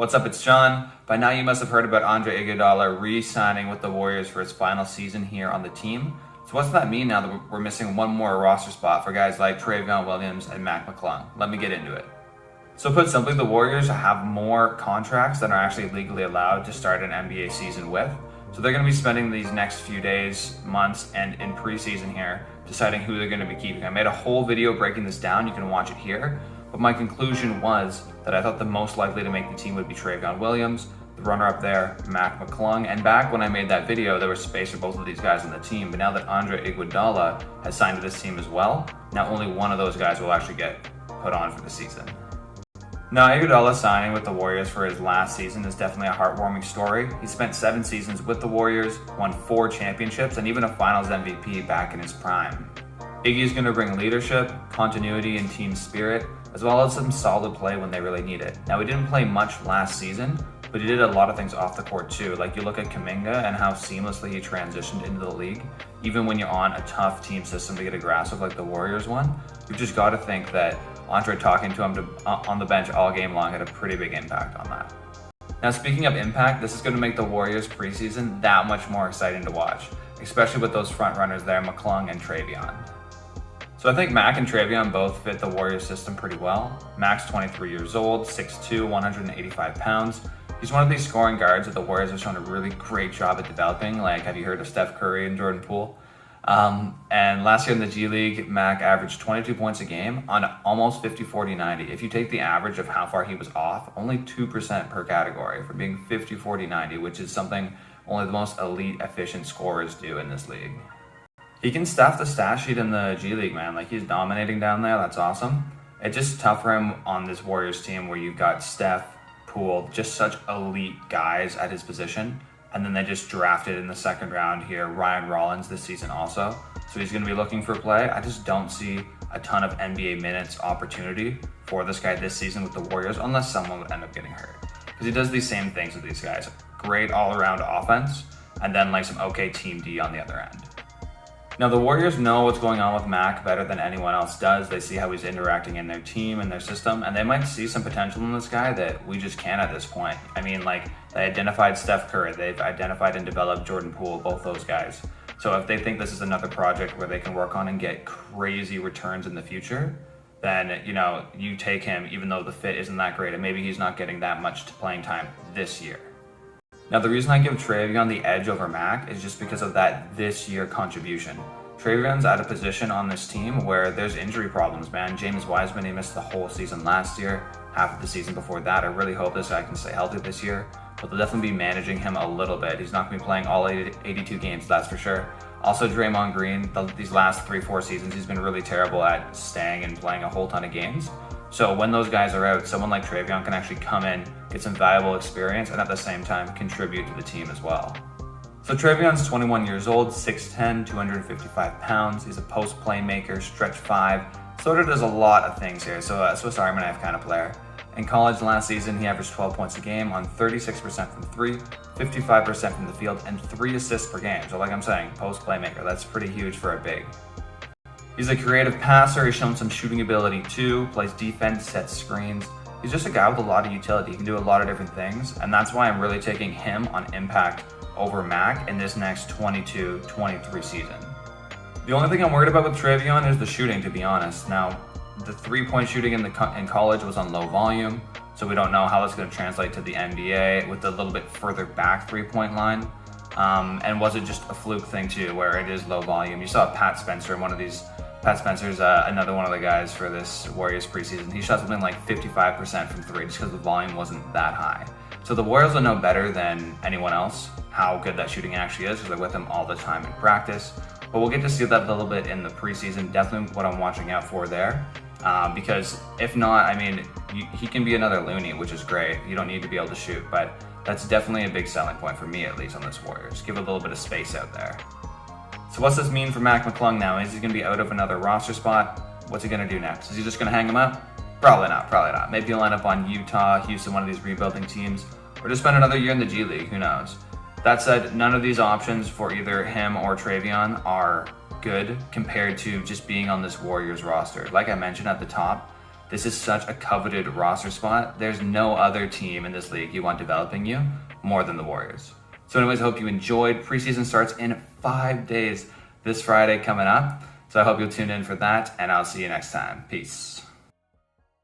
What's up, it's John. By now you must have heard about Andre Iguodala re-signing with the Warriors for his final season here on the team. So what's that mean now that we're missing one more roster spot for guys like Trevion Williams and Mac McClung? Let me get into it. So put simply, the Warriors have more contracts than are actually legally allowed to start an NBA season with. So they're going to be spending these next few days, months, and in preseason here deciding who they're going to be keeping. I made a whole video breaking this down. You can watch it here. But my conclusion was that I thought the most likely to make the team would be Trevion Williams, the runner-up there, Mac McClung. And back when I made that video, there was space for both of these guys on the team. But now that Andre Iguodala has signed to this team as well, now only one of those guys will actually get put on for the season. Now, Iguodala signing with the Warriors for his last season is definitely a heartwarming story. He spent 7 seasons with the Warriors, won 4 championships, and even a Finals MVP back in his prime. Iggy is going to bring leadership, continuity, and team spirit, as well as some solid play when they really need it. Now, he didn't play much last season, but he did a lot of things off the court too. Like, you look at Kuminga and how seamlessly he transitioned into the league. Even when you're on a tough team system to get a grasp of like the Warriors one, you've just got to think that Andre talking to him on the bench all game long had a pretty big impact on that. Now, speaking of impact, this is going to make the Warriors preseason that much more exciting to watch, especially with those front runners there, McClung and Trevion. So I think Mac and Trevion both fit the Warriors system pretty well. Mac's 23 years old, 6'2", 185 pounds. He's one of these scoring guards that the Warriors have shown a really great job at developing. Like, have you heard of Steph Curry and Jordan Poole? And last year in the G League, Mac averaged 22 points a game on almost 50-40-90. If you take the average of how far he was off, only 2% per category for being 50-40-90, which is something only the most elite efficient scorers do in this league. He can staff the stat sheet in the G League, man. Like, he's dominating down there. That's awesome. It's just tough for him on this Warriors team where you've got Steph, Poole, just such elite guys at his position. And then they just drafted in the second round here Ryan Rollins this season also. So he's going to be looking for play. I just don't see a ton of NBA minutes opportunity for this guy this season with the Warriors unless someone would end up getting hurt. Because he does these same things with these guys. Great all-around offense and then like some okay team D on the other end. Now, the Warriors know what's going on with Mac better than anyone else does. They see how he's interacting in their team and their system, and they might see some potential in this guy that we just can't at this point. I mean, like, they identified Steph Curry, they've identified and developed Jordan Poole, both those guys. So if they think this is another project where they can work on and get crazy returns in the future, then, you know, you take him even though the fit isn't that great, and maybe he's not getting that much playing time this year. Now, the reason I give Trevion the edge over Mac is just because of that this year contribution. Trevion's at a position on this team where there's injury problems, man. James Wiseman, he missed the whole season last year, half of the season before that. I really hope this guy can stay healthy this year, but they'll definitely be managing him a little bit. He's not going to be playing all 82 games, that's for sure. Also, Draymond Green, these last 3-4 seasons, he's been really terrible at staying and playing a whole ton of games. So when those guys are out, someone like Trevion can actually come in, get some valuable experience, and at the same time contribute to the team as well. So Trevion's 21 years old, 6'10", 255 pounds. He's a post playmaker, stretch 5. Sort of does a lot of things here, so a Swiss Army knife kind of player. In college last season, he averaged 12 points a game on 36% from 3, 55% from the field, and 3 assists per game. So like I'm saying, post playmaker, that's pretty huge for a big. He's a creative passer, he's shown some shooting ability too, plays defense, sets screens. He's just a guy with a lot of utility, he can do a lot of different things, and that's why I'm really taking him on impact over Mac in this next 22-23 season. The only thing I'm worried about with Trevion is the shooting, to be honest. Now, the 3-point shooting in college was on low volume, so we don't know how that's going to translate to the NBA with a little bit further back 3-point line. And was it just a fluke thing too, where it is low volume? You saw Pat Spencer's another one of the guys for this Warriors preseason. He shot something like 55% from 3 just because the volume wasn't that high. So the Warriors will know better than anyone else how good that shooting actually is because they're with him all the time in practice. But we'll get to see that a little bit in the preseason. Definitely what I'm watching out for there. Because if not, I mean, he can be another Looney, which is great. You don't need to be able to shoot, but that's definitely a big selling point for me, at least, on this Warriors. Give a little bit of space out there. So what's this mean for Mac McClung now? Is he going to be out of another roster spot? What's he going to do next? Is he just going to hang him up? Probably not. Maybe he'll end up on Utah, Houston, one of these rebuilding teams, or just spend another year in the G League, who knows? That said, none of these options for either him or Trevion are good compared to just being on this Warriors roster. Like I mentioned at the top, This is such a coveted roster spot. There's no other team in this league you want developing you more than the Warriors. So anyways, I hope you enjoyed. Preseason starts in 5 days this Friday coming up. So I hope you'll tune in for that, and I'll see you next time. Peace.